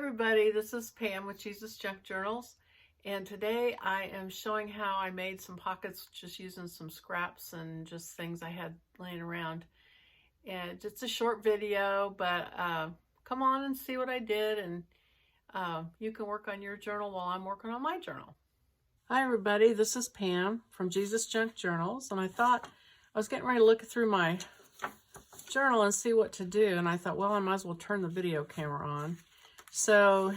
everybody, this is Pam with Jesus Junk Journals, and today I am showing how I made some pockets just using some scraps and just things I had laying around. And it's a short video, but come on and see what I did, and you can work on your journal while I'm working on my journal. Hi everybody, this is Pam from Jesus Junk Journals, and I thought I was getting ready to look through my journal and see what to do, and I thought, well, I might as well turn the video camera on. So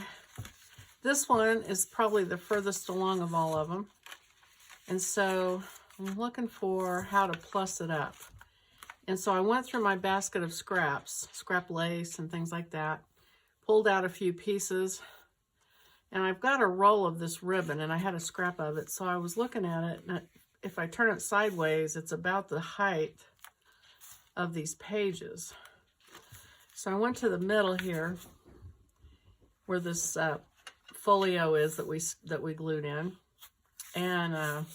this one is probably the furthest along of all of them. And so I'm looking for how to plus it up. And so I went through my basket of scraps, scrap lace and things like that, pulled out a few pieces, and I've got a roll of this ribbon and I had a scrap of it. So I was looking at it, and if I turn it sideways, it's about the height of these pages. So I went to the middle here where this folio is that we glued in, and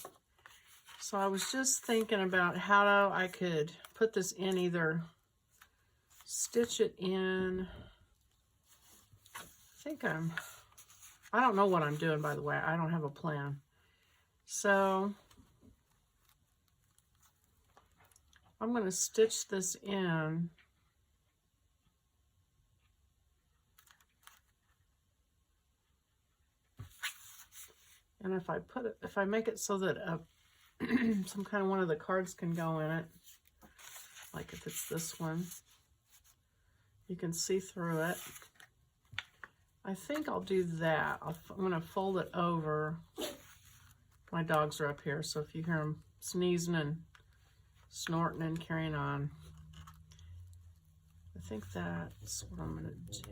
so I was just thinking about how I could put this in, either stitch it in. I don't know what I'm doing, by the way. I don't have a plan. So I'm going to stitch this in. And if I make it so that some kind of one of the cards can go in it, like if it's this one, you can see through it. I think I'll do that. I'm going to fold it over. My dogs are up here, so if you hear them sneezing and snorting and carrying on, I think that's what I'm going to do.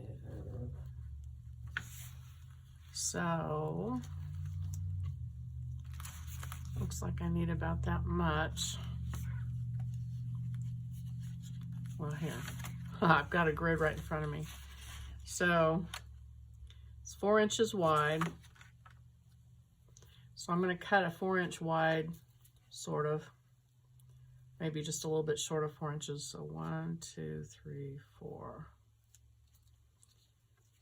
So looks like I need about that much. Well, here, I've got a grid right in front of me. So it's 4 inches wide. So I'm going to cut a 4-inch wide, sort of, maybe just a little bit short of 4 inches. So 1, 2, 3, 4.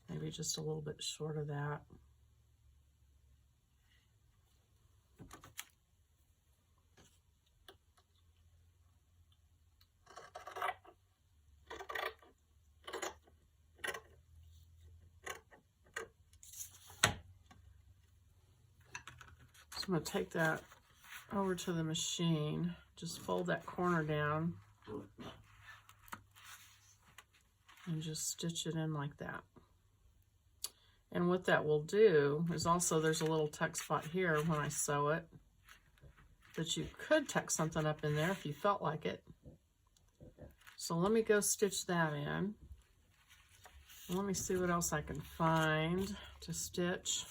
Maybe just a little bit short of that. I'm going to take that over to the machine, just fold that corner down and just stitch it in like that. And what that will do is also, there's a little tuck spot here when I sew it that you could tuck something up in there if you felt like it. So let me go stitch that in. Let me see what else I can find to stitch.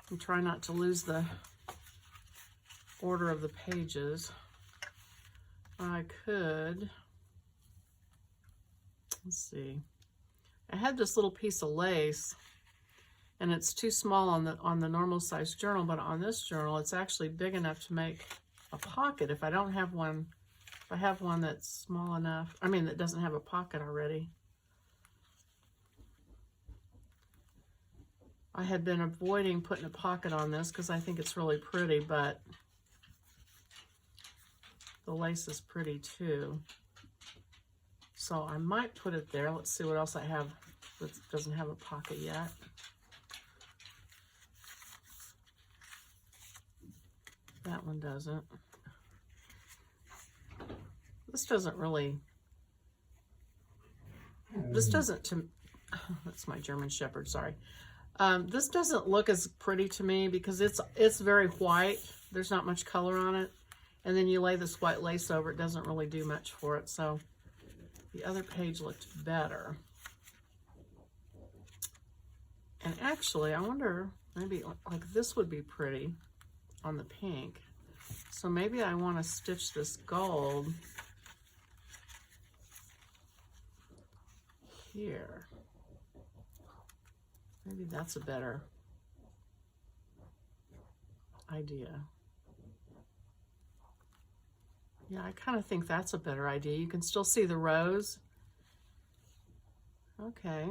And try not to lose the order of the pages. I could, let's see, I had this little piece of lace, and it's too small on the normal size journal, but on this journal it's actually big enough to make a pocket. If I don't have one, if I have one that's small enough, I mean that doesn't have a pocket already. I had been avoiding putting a pocket on this because I think it's really pretty, but the lace is pretty too. So I might put it there. Let's see what else I have that doesn't have a pocket yet. That one doesn't. This doesn't really, this doesn't, that's my German Shepherd, sorry. This doesn't look as pretty to me because it's very white. There's not much color on it. And then you lay this white lace over, it doesn't really do much for it. So the other page looked better. And actually, I wonder, maybe like this would be pretty on the pink. So maybe I want to stitch this gold here. Maybe that's a better idea. Yeah, I kind of think that's a better idea. You can still see the rose. Okay.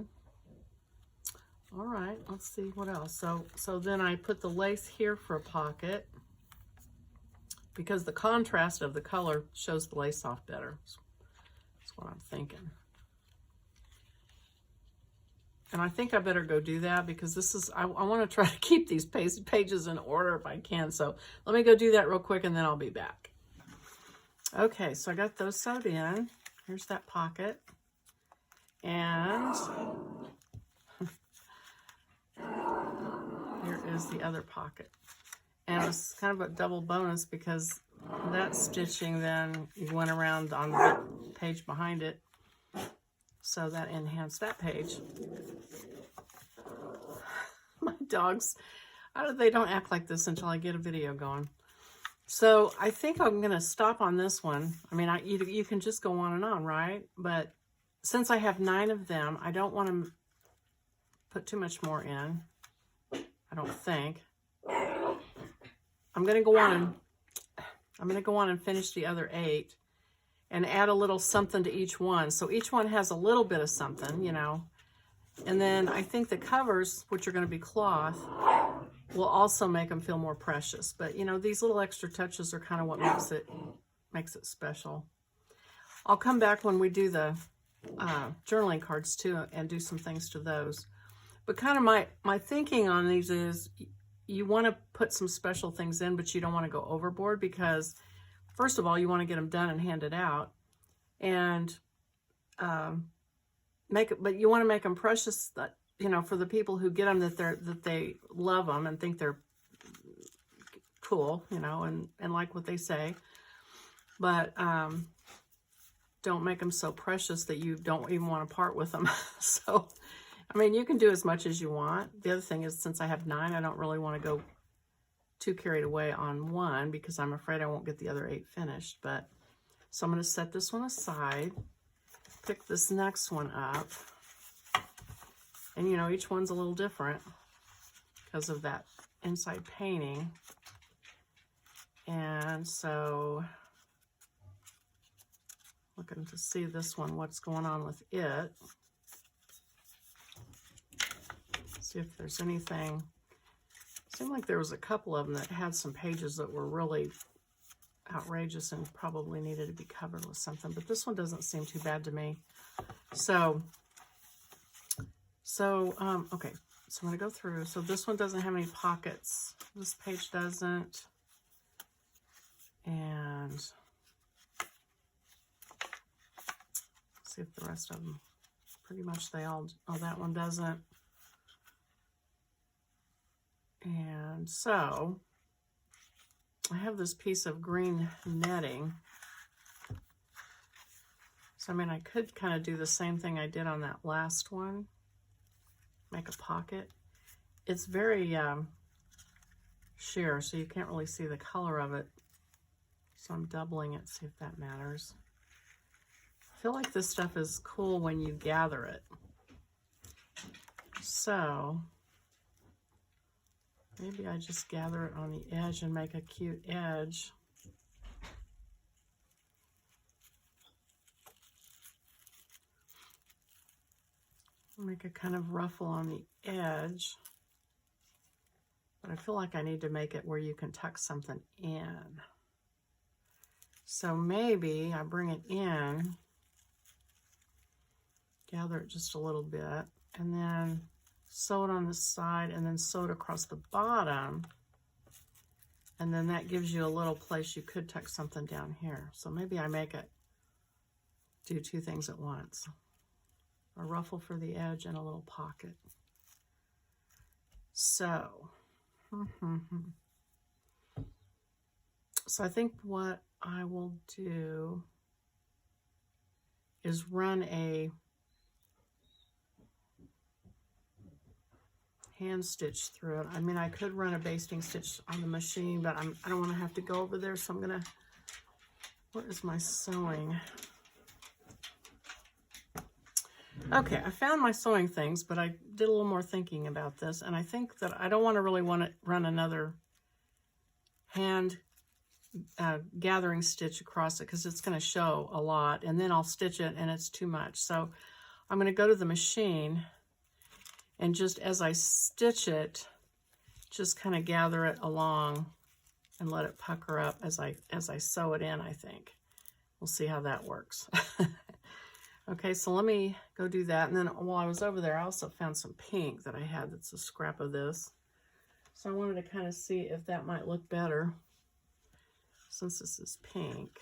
All right, let's see what else. So then I put the lace here for a pocket because the contrast of the color shows the lace off better. That's what I'm thinking. And I think I better go do that because this is, I want to try to keep these pages in order if I can. So let me go do that real quick and then I'll be back. Okay, so I got those sewed in. Here's that pocket. And here is the other pocket. And it's kind of a double bonus because that stitching then you went around on the page behind it. So that enhanced that page. My dogs, they don't act like this until I get a video going. So I think I'm going to stop on this one. I mean, you can just go on and on, right? But since I have 9 of them, I don't want to put too much more in. I don't think. I'm going to go on and finish the other 8 and add a little something to each one. So each one has a little bit of something, you know. And then I think the covers, which are going to be cloth, will also make them feel more precious. But, you know, these little extra touches are kind of what makes it special. I'll come back when we do the journaling cards too and do some things to those. But kind of my thinking on these is you want to put some special things in, but you don't want to go overboard because, first of all, you want to get them done and handed out. And but you want to make them precious, that, you know, for the people who get them, that they love them and think they're cool, you know, and like what they say. But don't make them so precious that you don't even want to part with them. So, I mean, you can do as much as you want. The other thing is, since I have 9, I don't really want to go too carried away on one because I'm afraid I won't get the other 8 finished. But so I'm going to set this one aside, pick this next one up. And, you know, each one's a little different because of that inside painting. And so, looking to see this one, what's going on with it. See if there's anything. Seemed like there was a couple of them that had some pages that were really outrageous and probably needed to be covered with something. But this one doesn't seem too bad to me. So okay, so I'm going to go through. So this one doesn't have any pockets. This page doesn't. And see if the rest of them, pretty much they all, oh, that one doesn't. And so I have this piece of green netting. So, I mean, I could kind of do the same thing I did on that last one. Make a pocket. It's very sheer, so you can't really see the color of it. So I'm doubling it, see if that matters. I feel like this stuff is cool when you gather it. So maybe I just gather it on the edge and make a cute edge. Make a kind of ruffle on the edge. But I feel like I need to make it where you can tuck something in. So maybe I bring it in, gather it just a little bit, and then sew it on the side and then sew it across the bottom. And then that gives you a little place you could tuck something down here. So maybe I make it do 2 things at once. A ruffle for the edge and a little pocket. So, so I think what I will do is run a hand stitch through it. I mean, I could run a basting stitch on the machine, but I don't want to have to go over there, so I'm gonna, where is my sewing? Okay, I found my sewing things, but I did a little more thinking about this, and I think that I don't really want to run another hand gathering stitch across it because it's going to show a lot, and then I'll stitch it and it's too much. So I'm going to go to the machine And just as I stitch it, just kind of gather it along and let it pucker up as I sew it in, I think. We'll see how that works. Okay, so let me go do that. And then while I was over there, I also found some pink that I had that's a scrap of this. So I wanted to kind of see if that might look better since this is pink.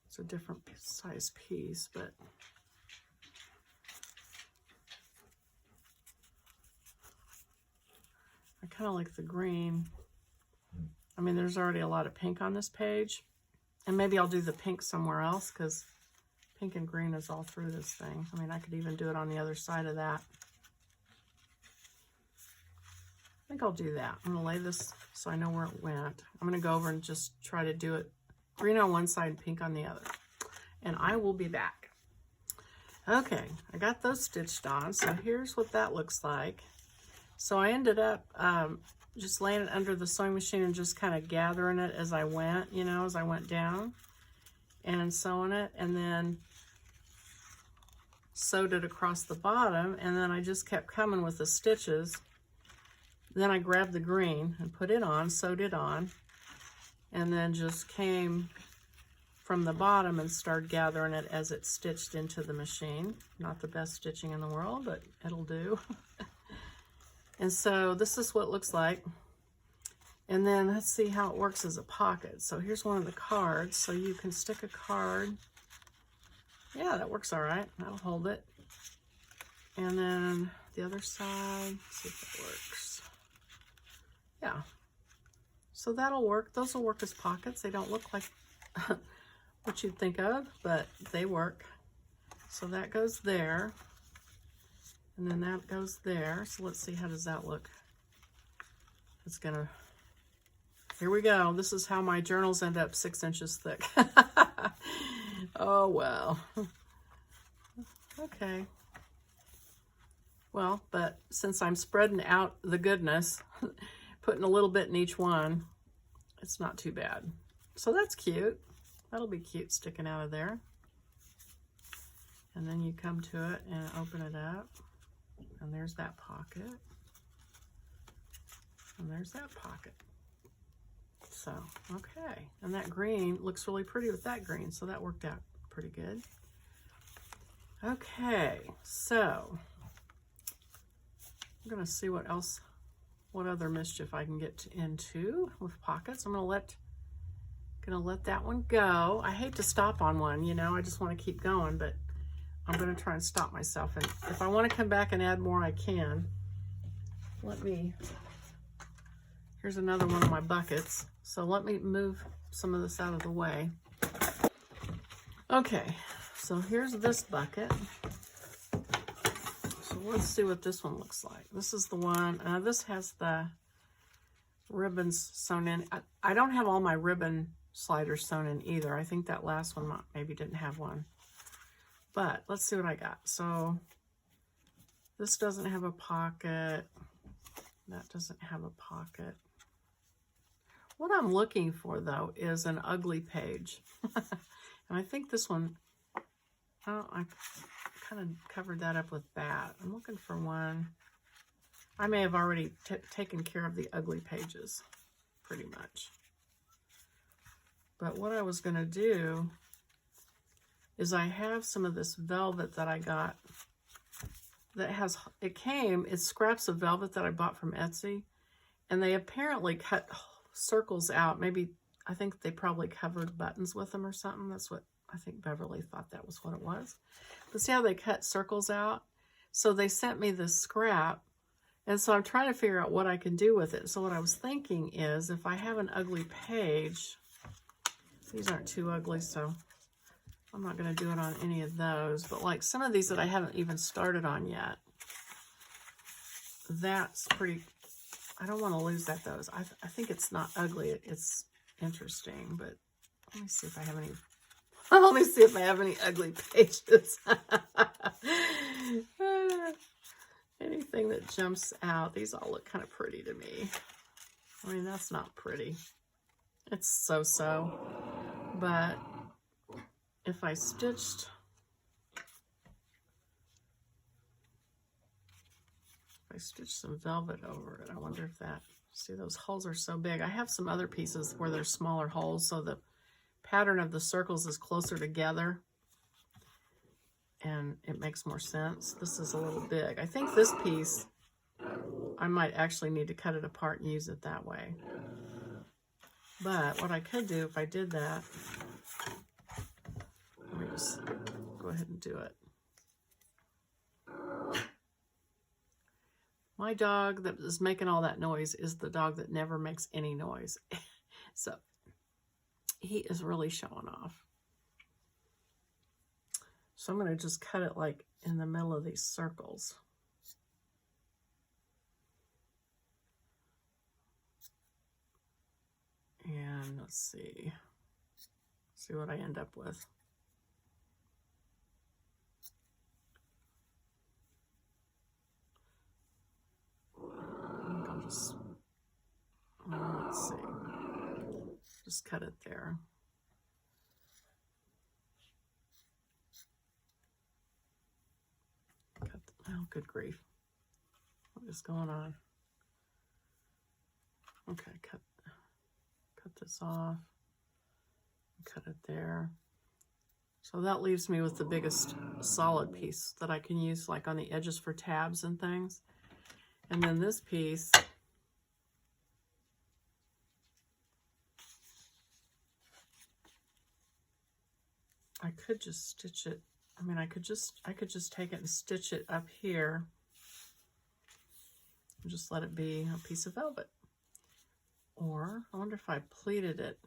It's a different size piece, but I kind of like the green. I mean, there's already a lot of pink on this page. And maybe I'll do the pink somewhere else because pink and green is all through this thing. I mean, I could even do it on the other side of that. I think I'll do that. I'm going to lay this so I know where it went. I'm going to go over and just try to do it green on one side, pink on the other. And I will be back. Okay, I got those stitched on. So here's what that looks like. So I ended up just laying it under the sewing machine and just kind of gathering it as I went, you know, as I went down and sewing it, and then sewed it across the bottom, and then I just kept coming with the stitches. Then I grabbed the green and put it on, sewed it on, and then just came from the bottom and started gathering it as it stitched into the machine. Not the best stitching in the world, but it'll do. And so this is what it looks like. And then let's see how it works as a pocket. So here's one of the cards. So you can stick a card. Yeah, that works all right. That'll hold it. And then the other side, see if it works. Yeah. So that'll work. Those will work as pockets. They don't look like what you'd think of, but they work. So that goes there. And then that goes there. So let's see, how does that look? It's gonna, here we go. This is how my journals end up 6 inches thick. Oh, well. Okay. Well, but since I'm spreading out the goodness, putting a little bit in each one, it's not too bad. So that's cute. That'll be cute sticking out of there. And then you come to it and open it up. And there's that pocket. And there's that pocket. So, okay. And that green looks really pretty with that green, so that worked out pretty good. Okay, so I'm gonna see what else, what other mischief I can get into with pockets. I'm gonna let that one go. I hate to stop on one, you know, I just want to keep going, but I'm going to try and stop myself. And if I want to come back and add more, I can. Here's another one of my buckets. So let me move some of this out of the way. Okay, so here's this bucket. So let's see what this one looks like. This is the one, this has the ribbons sewn in. I don't have all my ribbon sliders sewn in either. I think that last one maybe didn't have one. But let's see what I got. So this doesn't have a pocket. That doesn't have a pocket. What I'm looking for, though, is an ugly page. And I think this one, oh, I kind of covered that up with that. I'm looking for one. I may have already taken care of the ugly pages, pretty much. But what I was going to do is I have some of this velvet that I got that has, it's scraps of velvet that I bought from Etsy, and they apparently cut circles out. Maybe, I think they probably covered buttons with them or something. That's what, I think Beverly thought that was what it was. But see how they cut circles out? So they sent me this scrap, and so I'm trying to figure out what I can do with it. So what I was thinking is, if I have an ugly page, these aren't too ugly, so I'm not going to do it on any of those, but like some of these that I haven't even started on yet, that's pretty, I don't want to lose that those. I think it's not ugly, it's interesting, but let me see if I have any, let me see if I have any ugly pages. Anything that jumps out, these all look kind of pretty to me. I mean, that's not pretty. It's so-so, but if I stitched, If I stitch some velvet over it, I wonder if that, see those holes are so big. I have some other pieces where there's smaller holes, so the pattern of the circles is closer together and it makes more sense. This is a little big. I think this piece, I might actually need to cut it apart and use it that way. But what I could do if I did that, let me just go ahead and do it. My dog that is making all that noise is the dog that never makes any noise. So he is really showing off. So I'm going to just cut it like in the middle of these circles. And let's see what I end up with. I'll just, let's see, just cut it there. Oh, good grief. What is going on? Okay, cut this off. Cut it there. So that leaves me with the biggest solid piece that I can use like on the edges for tabs and things. And then this piece, I could just stitch it. I mean, I could just take it and stitch it up here and just let it be a piece of velvet. Or I wonder if I pleated it,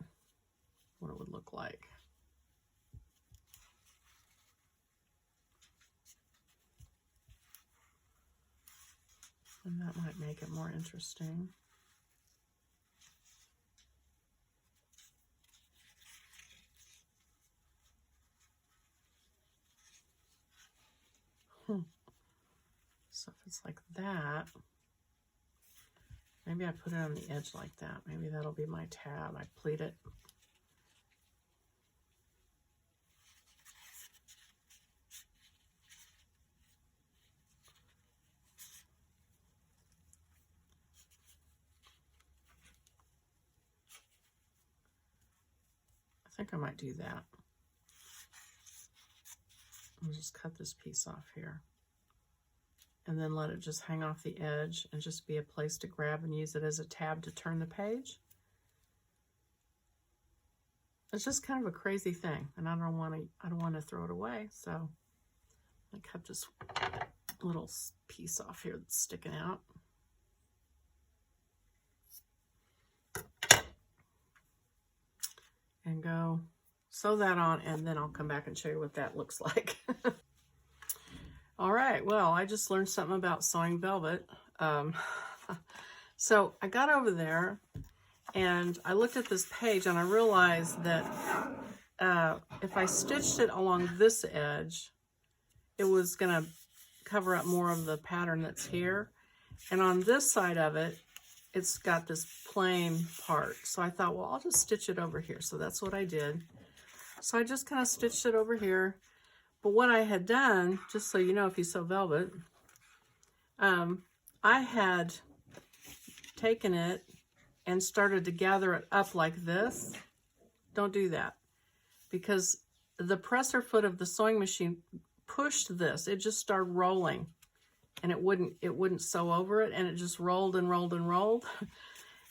what it would look like. And that might make it more interesting. So if it's like that, maybe I put it on the edge like that. Maybe that'll be my tab. I pleat it. I think I might do that. I'll just cut this piece off here. And then let it just hang off the edge and just be a place to grab and use it as a tab to turn the page. It's just kind of a crazy thing, and I don't want to throw it away, so I cut this little piece off here that's sticking out. And go sew that on, and then I'll come back and show you what that looks like. All right, well, I just learned something about sewing velvet. So I got over there and I looked at this page and I realized that if I stitched it along this edge, it was gonna cover up more of the pattern that's here. And on this side of it, it's got this plain part. So I thought, well, I'll just stitch it over here. So that's what I did. So I just kind of stitched it over here. But what I had done, just so you know if you sew velvet, I had taken it and started to gather it up like this. Don't do that, because the presser foot of the sewing machine pushed this. It just started rolling, and it wouldn't sew over it, and it just rolled and rolled and rolled,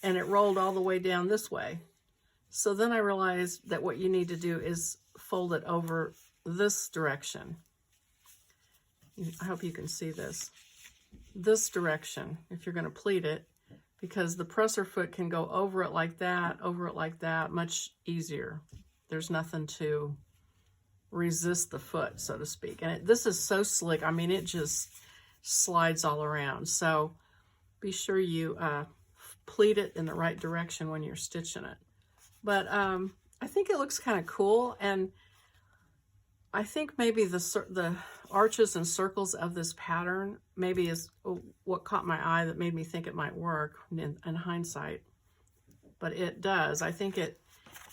and it rolled all the way down this way. So then I realized that what you need to do is fold it over this direction. I hope you can see this direction if you're going to pleat it, because the presser foot can go over it like that, much easier. There's nothing to resist the foot, so to speak. And this is so slick. I mean, it just slides all around. So be sure you pleat it in the right direction when you're stitching it. But I think it looks kind of cool, and I think maybe the arches and circles of this pattern maybe is what caught my eye that made me think it might work in hindsight. But it does. I think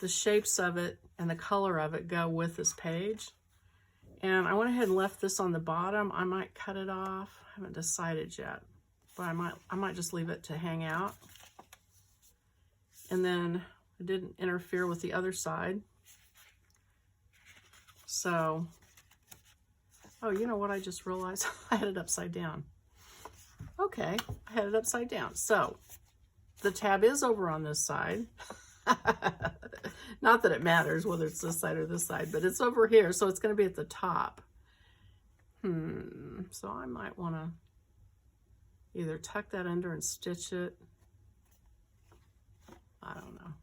the shapes of it and the color of it go with this page. And I went ahead and left this on the bottom. I might cut it off. I haven't decided yet. but I might just leave it to hang out. And then it didn't interfere with the other side. So, oh, you know what I just realized? I had it upside down. Okay, I had it upside down. So, the tab is over on this side. Not that it matters whether it's this side or this side, but it's over here, so it's going to be at the top. So I might want to either tuck that under and stitch it. I don't know.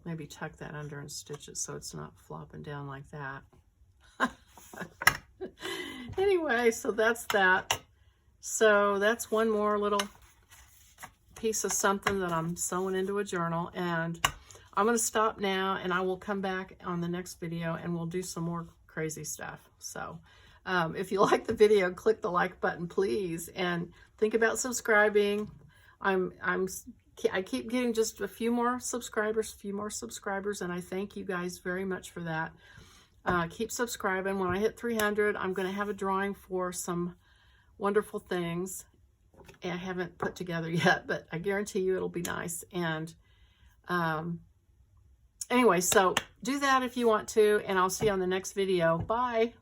Maybe tuck that under and stitch it so it's not flopping down like that. Anyway, so that's that. So that's one more little piece of something that I'm sewing into a journal, and I'm going to stop now, and I will come back on the next video and we'll do some more crazy stuff. So if you like the video, click the like button, please, and think about subscribing. I keep getting just a few more subscribers, and I thank you guys very much for that. Keep subscribing. When I hit 300, I'm going to have a drawing for some wonderful things I haven't put together yet, but I guarantee you it'll be nice. And anyway, so do that if you want to, and I'll see you on the next video. Bye.